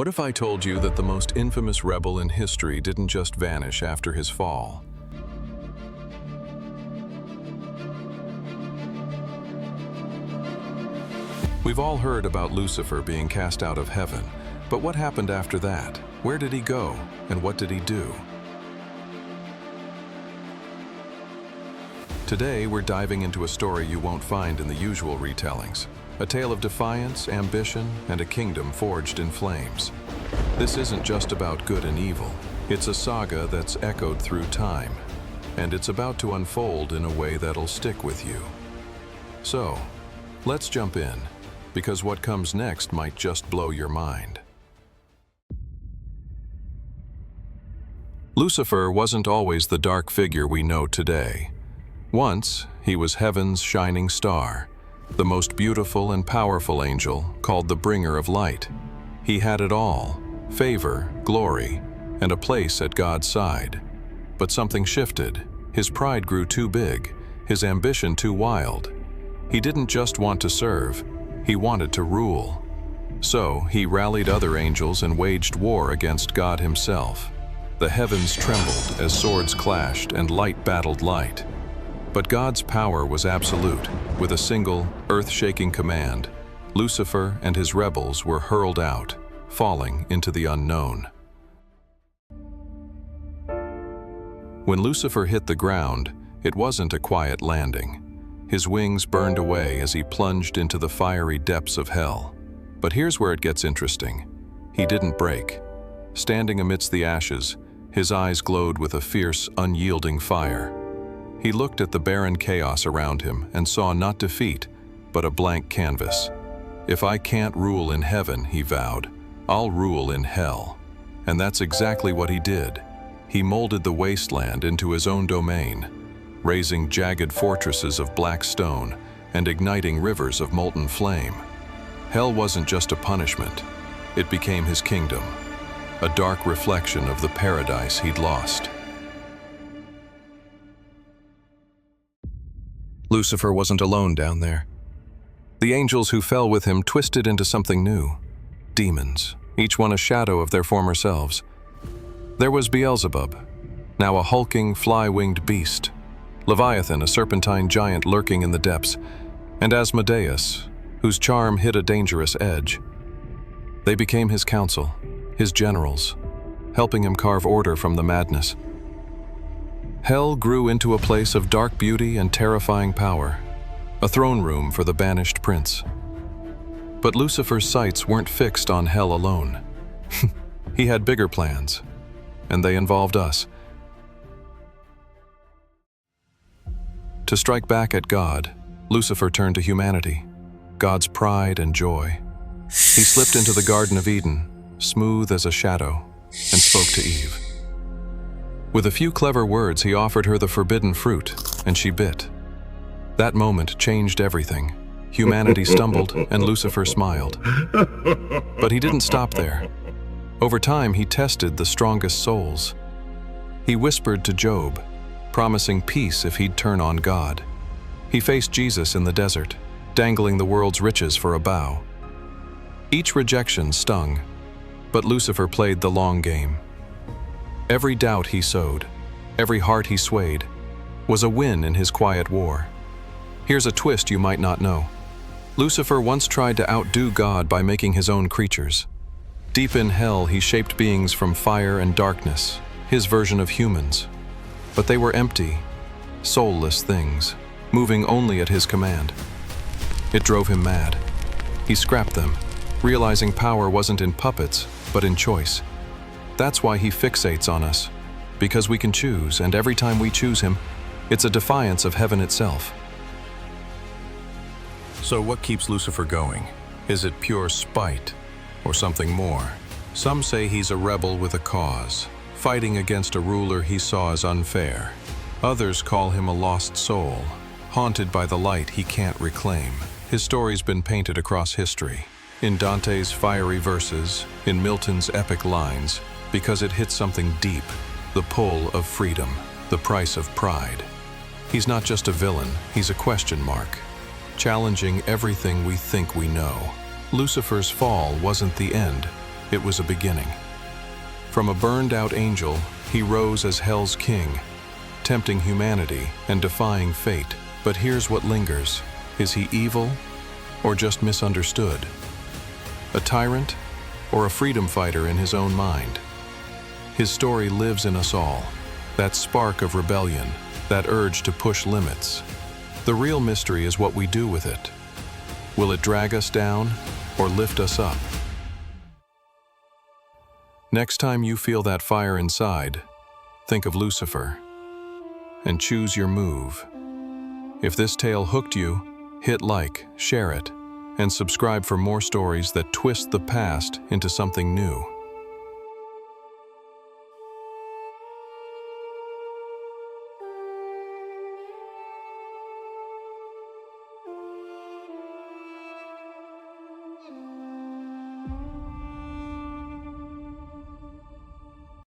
What if I told you that the most infamous rebel in history didn't just vanish after his fall? We've all heard about Lucifer being cast out of heaven, but what happened after that? Where did he go, and what did he do? Today, we're diving into a story you won't find in the usual retellings. A tale of defiance, ambition, and a kingdom forged in flames. This isn't just about good and evil. It's a saga that's echoed through time, and it's about to unfold in a way that'll stick with you. So, let's jump in, because what comes next might just blow your mind. Lucifer wasn't always the dark figure we know today. Once, he was heaven's shining star, the most beautiful and powerful angel, called the bringer of light. He had it all: favor, glory, and a place at God's side. But something shifted. His pride grew too big, his ambition too wild. He didn't just want to serve, he wanted to rule. So he rallied other angels and waged war against God himself. The heavens trembled as swords clashed and light battled light. But God's power was absolute. With a single, earth-shaking command, Lucifer and his rebels were hurled out, falling into the unknown. When Lucifer hit the ground, it wasn't a quiet landing. His wings burned away as he plunged into the fiery depths of hell. But here's where it gets interesting. He didn't break. Standing amidst the ashes, his eyes glowed with a fierce, unyielding fire. He looked at the barren chaos around him and saw not defeat, but a blank canvas. "If I can't rule in heaven," he vowed, "I'll rule in hell." And that's exactly what he did. He molded the wasteland into his own domain, raising jagged fortresses of black stone and igniting rivers of molten flame. Hell wasn't just a punishment, it became his kingdom, a dark reflection of the paradise he'd lost. Lucifer wasn't alone down there. The angels who fell with him twisted into something new. Demons, each one a shadow of their former selves. There was Beelzebub, now a hulking, fly-winged beast. Leviathan, a serpentine giant lurking in the depths. And Asmodeus, whose charm hid a dangerous edge. They became his council, his generals, helping him carve order from the madness. Hell grew into a place of dark beauty and terrifying power, a throne room for the banished prince. But Lucifer's sights weren't fixed on hell alone. He had bigger plans, and they involved us. To strike back at God, Lucifer turned to humanity, God's pride and joy. He slipped into the Garden of Eden, smooth as a shadow, and spoke to Eve. With a few clever words, he offered her the forbidden fruit, and she bit. That moment changed everything. Humanity stumbled, and Lucifer smiled. But he didn't stop there. Over time, he tested the strongest souls. He whispered to Job, promising peace if he'd turn on God. He faced Jesus in the desert, dangling the world's riches for a bow. Each rejection stung, but Lucifer played the long game. Every doubt he sowed, every heart he swayed, was a win in his quiet war. Here's a twist you might not know. Lucifer once tried to outdo God by making his own creatures. Deep in hell, he shaped beings from fire and darkness, his version of humans. But they were empty, soulless things, moving only at his command. It drove him mad. He scrapped them, realizing power wasn't in puppets, but in choice. That's why he fixates on us, because we can choose, and every time we choose him, it's a defiance of heaven itself. So what keeps Lucifer going? Is it pure spite, or something more? Some say he's a rebel with a cause, fighting against a ruler he saw as unfair. Others call him a lost soul, haunted by the light he can't reclaim. His story's been painted across history, in Dante's fiery verses, in Milton's epic lines, because it hits something deep, the pull of freedom, the price of pride. He's not just a villain, he's a question mark, challenging everything we think we know. Lucifer's fall wasn't the end, it was a beginning. From a burned-out angel, he rose as hell's king, tempting humanity and defying fate. But here's what lingers. Is he evil or just misunderstood? A tyrant or a freedom fighter in his own mind? His story lives in us all, that spark of rebellion, that urge to push limits. The real mystery is what we do with it. Will it drag us down or lift us up? Next time you feel that fire inside, think of Lucifer and choose your move. If this tale hooked you, hit like, share it, and subscribe for more stories that twist the past into something new.